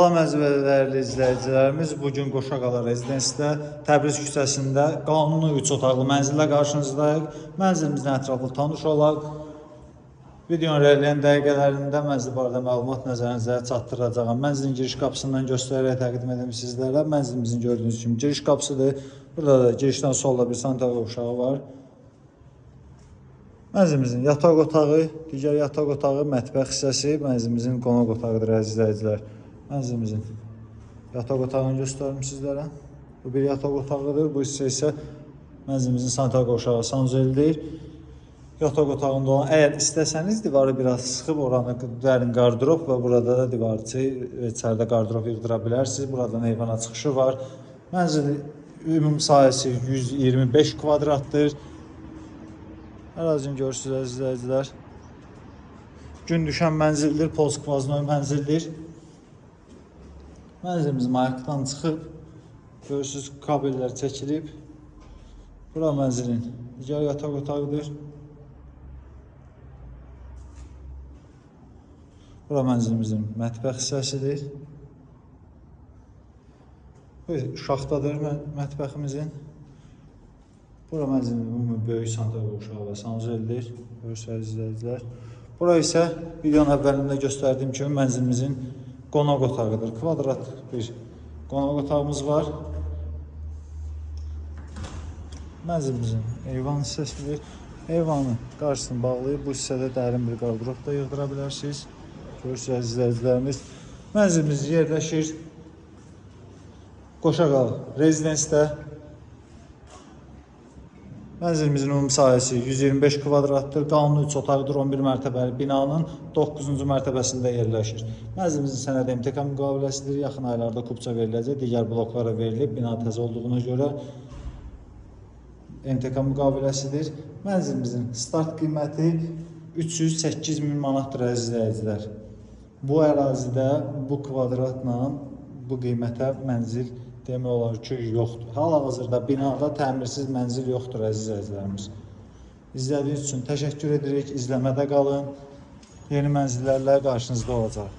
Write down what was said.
Salam əziz və dəyərli izləyicilərimiz, bugün Qoşaqala Rezidensidə Təbriz küçəsində qanuni 3 otaqlı mənzillə qarşınızdayıq. Mənzilimizdən ətraflı tanış olaq. Videonun ilerleyen dəqiqələrində mənzil barədə məlumat nəzərinizə çatdıracağam. Mənzilin giriş qapısından göstərərək təqdim edim sizlərə. Mənzilimizin gördüyünüz kimi giriş qapısıdır. Burada da girişdən solda bir sanitar qovşağı var. Mənzilimizin yataq otağı, digər yataq otağı, mətbəx hissəsi mənzilimizin qonaq otağıdır əziz izləyicilər. Mənzilimizin yataq otağını göstərim sizlərə. Bu bir yataq otağıdır. Bu hissə isə mənzilimizin sanitar qovşağı sanuzelidir. Yataq otağında olan, əgər istəsəniz divarı biraz sıxıb oranı dərin qardırop və burada da divarçı içəridə qardırop yığdıra bilərsiniz. Buradan heyvana çıxışı var. Mənzilin ümumi sahəsi 125 kvadratdır. Ərazini görürsünüz əziz izləyicilər. Gün düşən mənzildir, polskvaznoy mənzildir. Mənzilimiz mayakdan çıxıb, görürsünüz kabellər çəkilib. Bura mənzilin digər yataq otağıdır. Bura mənzilimizin mətbəx hissəsidir. Bu şaxtadır mətbəximizin. Bura mənzilin böyük sanitar qovşağı və sanuzelidir. Görürsünüz izləyicilər. Bura isə videonun əvvəlində göstərdiyim kimi mənzilimizin qonaq otağıdır. Kvadrat bir qonaq otağımız var. Mənzilimizin eyvan hissəsidir. Eyvanın qarşısını bağlayıb bu hissədə dərin bir qardırop da yığdıra bilərsiniz. Görürsünüz izləyicilərimiz. Mənzilimiz yerləşir Qoşaqala Rezidensidə. Mənzilimizin ümumi sahəsi 125 kvadratdır. Qanuni 3 otaqdır. 11 mərtəbəli binanın 9-cu mərtəbəsində yerləşir. Mənzilimizin sənədi MTK müqaviləsidir. Yaxın aylarda kupça veriləcək. Digər bloklara verilib. Bina təzə olduğuna görə MTK müqaviləsidir. Mənzilimizin start qiyməti 308 min manatdır əziz izləyicilər. Bu ərazidə bu kvadratla bu qiymətə mənzil demək olar ki, yoxdur. Hal-hazırda binada təmirsiz mənzil yoxdur əziz izləyicilərimiz. İzlədiyiniz üçün təşəkkür edirik. İzləmədə qalın. Yeni mənzillərlə qarşınızda olacaq.